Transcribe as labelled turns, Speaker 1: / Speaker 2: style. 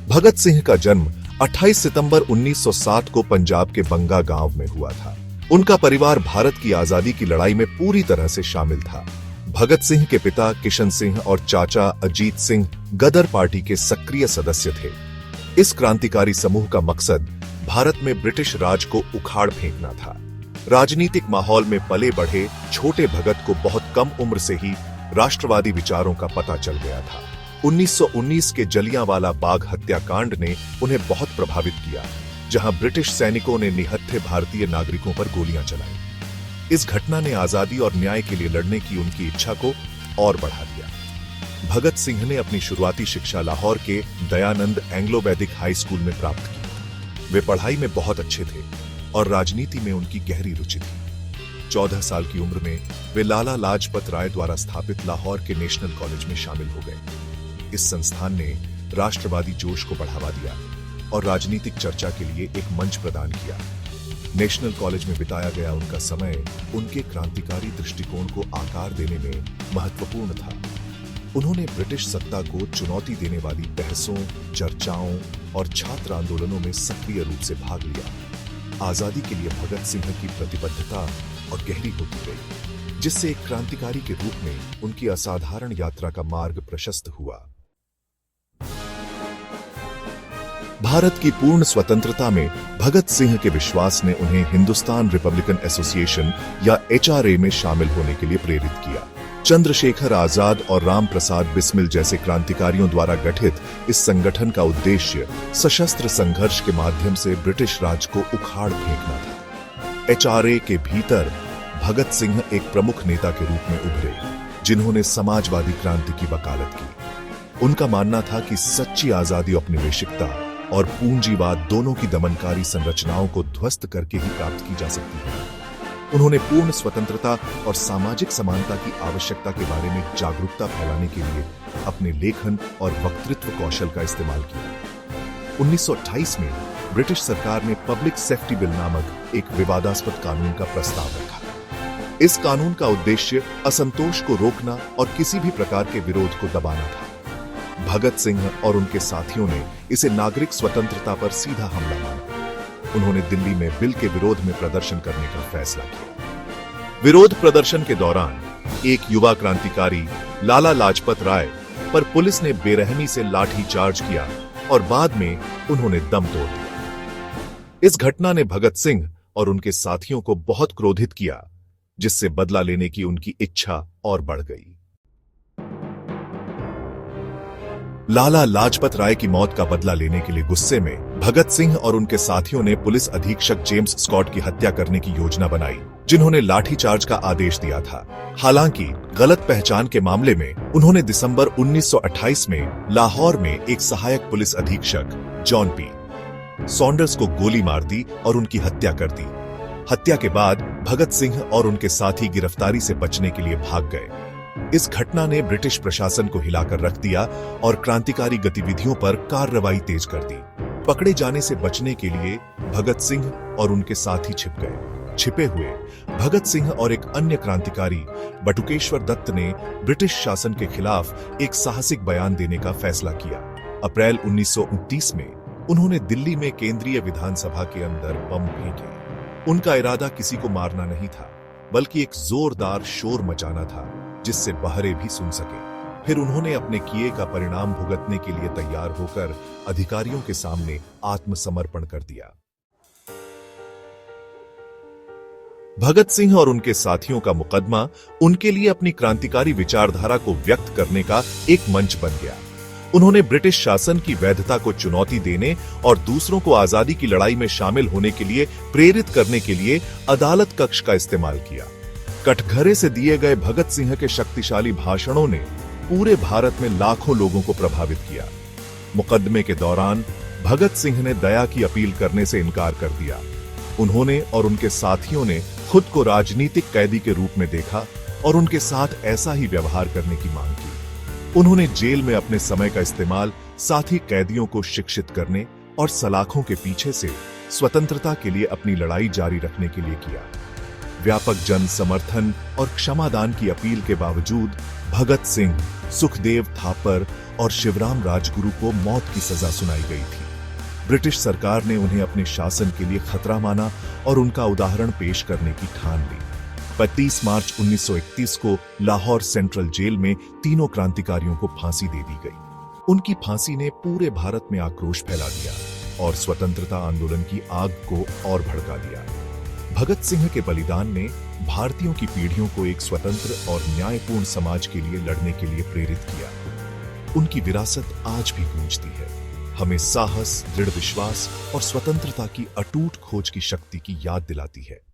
Speaker 1: भगत सिंह का जन्म 28 सितंबर 1960 को पंजाब के बंगा गांव में हुआ था। उनका परिवार भारत की आजादी की लड़ाई में पूरी तरह से शामिल था। भगत सिंह के पिता किशन सिंह और चाचा अजीत सिंह गदर पार्टी के सक्रिय सदस्य थे। इस क्रांतिकारी समूह का मकसद भारत में ब्रिटिश राज को उखाड़ फेंकना था। राजनीतिक माहौल में पले बढ़े छोटे भगत को बहुत कम उम्र से ही राष्ट्रवादी विचारों का पता चल गया था। 1919 के जलियांवाला बाग हत्याकांड ने उन्हें बहुत प्रभावित किया, जहां ब्रिटिश सैनिकों ने निहत्थे भारतीय नागरिकों पर गोलियां चलाई। इस घटना ने आजादी और न्याय के लिए लड़ने की उनकी इच्छा को और बढ़ा दिया। भगत सिंह ने अपनी शुरुआती शिक्षा लाहौर के दयानंद एंग्लो वैदिक हाई स्कूल में प्राप्त की। वे पढ़ाई में बहुत अच्छे थे और राजनीति में उनकी गहरी रुचि थी। 14 साल की उम्र में वे लाला लाजपत राय द्वारा स्थापित लाहौर के नेशनल कॉलेज में शामिल हो गए। इस संस्थान ने राष्ट्रवादी जोश को बढ़ावा दिया और राजनीतिक चर्चा के लिए एक मंच प्रदान किया। नेशनल कॉलेज में बिताया गया उनका समय उनके क्रांतिकारी दृष्टिकोण को आकार देने में महत्वपूर्ण था। उन्होंने ब्रिटिश सत्ता को चुनौती देने वाली बहसों, चर्चाओं और छात्र आंदोलनों में सक्रिय रूप से भाग लिया। आजादी के लिए भगत सिंह की प्रतिबद्धता और गहरी होती गई, जिससे एक क्रांतिकारी के रूप में उनकी असाधारण यात्रा का मार्ग प्रशस्त हुआ। भारत की पूर्ण स्वतंत्रता में भगत सिंह के विश्वास ने उन्हें हिंदुस्तान रिपब्लिकन एसोसिएशन या एचआरए में शामिल होने के लिए प्रेरित किया। चंद्रशेखर आजाद और राम प्रसाद बिस्मिल जैसे क्रांतिकारियों द्वारा गठित इस संगठन का उद्देश्य सशस्त्र संघर्ष के माध्यम से ब्रिटिश राज को उखाड़ फेंकना था। एचआरए के भीतर भगत सिंह एक प्रमुख नेता के रूप में उभरे, जिन्होंने समाजवादी क्रांति की वकालत की। उनका मानना था कि सच्ची आजादी औपनिवेशिकता और पूंजीवाद दोनों की दमनकारी संरचनाओं को ध्वस्त करके ही प्राप्त की जा सकती है। उन्होंने पूर्ण स्वतंत्रता और सामाजिक समानता की आवश्यकता के बारे में जागरूकता फैलाने के लिए अपने लेखन और वक्तृत्व कौशल का इस्तेमाल किया। 1928 में ब्रिटिश सरकार ने पब्लिक सेफ्टी बिल नामक एक विवादास्पद कानून का प्रस्ताव रखा। इस कानून का उद्देश्य असंतोष को रोकना और किसी भी प्रकार के विरोध को दबाना था। भगत सिंह और उनके साथियों ने इसे नागरिक स्वतंत्रता पर सीधा हमला माना। उन्होंने दिल्ली में बिल के विरोध में प्रदर्शन करने का फैसला किया। विरोध प्रदर्शन के दौरान एक युवा क्रांतिकारी लाला लाजपत राय पर पुलिस ने बेरहमी से लाठी चार्ज किया और बाद में उन्होंने दम तोड़ दिया। इस घटना ने भगत सिंह और उनके साथियों को बहुत क्रोधित किया, जिससे बदला लेने की उनकी इच्छा और बढ़ गई। लाला लाजपत राय की मौत का बदला लेने के लिए गुस्से में भगत सिंह और उनके साथियों ने पुलिस अधीक्षक जेम्स स्कॉट की हत्या करने की योजना बनाई, जिन्होंने लाठीचार्ज का आदेश दिया था। हालांकि गलत पहचान के मामले में उन्होंने दिसंबर 1928 में लाहौर में एक सहायक पुलिस अधीक्षक जॉन पी सॉन्डर्स को गोली मार दी और उनकी हत्या कर दी। हत्या के बाद भगत सिंह और उनके साथी गिरफ्तारी से बचने के लिए भाग गए। इस घटना ने ब्रिटिश प्रशासन को हिलाकर रख दिया और क्रांतिकारी गतिविधियों पर कार्रवाई तेज कर दी। पकड़े जाने से बचने के लिए भगत सिंह और उनके साथी छिप गए। छिपे हुए भगत सिंह और एक अन्य क्रांतिकारी बटुकेश्वर दत्त ने ब्रिटिश शासन के खिलाफ एक साहसिक बयान देने का फैसला किया। अप्रैल 1929 में उन्होंने दिल्ली में केंद्रीय विधानसभा के अंदर बम फेंके। उनका इरादा किसी को मारना नहीं था, बल्कि एक जोरदार शोर मचाना था, जिससे बहरे भी सुन सके। फिर उन्होंने अपने किए का परिणाम भुगतने के लिए तैयार होकर अधिकारियों के सामने आत्मसमर्पण कर दिया। भगत सिंह और उनके साथियों का मुकदमा उनके लिए अपनी क्रांतिकारी विचारधारा को व्यक्त करने का एक मंच बन गया। उन्होंने ब्रिटिश शासन की वैधता को चुनौती देने और दूसरों को आजादी की लड़ाई में शामिल होने के लिए प्रेरित करने के लिए अदालत कक्ष का इस्तेमाल किया। कटघरे से दिए गए भगत सिंह के शक्तिशाली भाषणों ने पूरे भारत में लाखों लोगों को प्रभावित किया। मुकदमे के दौरान भगत सिंह ने दया की अपील करने से इनकार कर दिया। उन्होंने और उनके साथियों ने खुद को राजनीतिक कैदी के रूप में देखा और उनके साथ ऐसा ही व्यवहार करने की मांग की। उन्होंने जेल में अपने समय का इस्तेमाल साथी कैदियों को शिक्षित करने और सलाखों के पीछे से स्वतंत्रता के लिए अपनी लड़ाई जारी रखने के लिए किया। व्यापक जन समर्थन और क्षमादान की अपील के बावजूद भगत सिंह सुखदेव थापर और शिवराम राजगुरु को मौत की सजा सुनाई गई थी। ब्रिटिश सरकार ने उन्हें अपने शासन के लिए खतरा माना और उनका उदाहरण पेश करने की ठान ली। 25 मार्च 1931 को लाहौर सेंट्रल जेल में तीनों क्रांतिकारियों को फांसी दे दी गई। उनकी फांसी ने पूरे भारत में आक्रोश फैला दिया और स्वतंत्रता आंदोलन की आग को और भड़का दिया। भगत सिंह के बलिदान ने भारतीयों की पीढ़ियों को एक स्वतंत्र और न्यायपूर्ण समाज के लिए लड़ने के लिए प्रेरित किया। उनकी विरासत आज भी गूंजती है, हमें साहस, दृढ़ विश्वास और स्वतंत्रता की अटूट खोज की शक्ति की याद दिलाती है।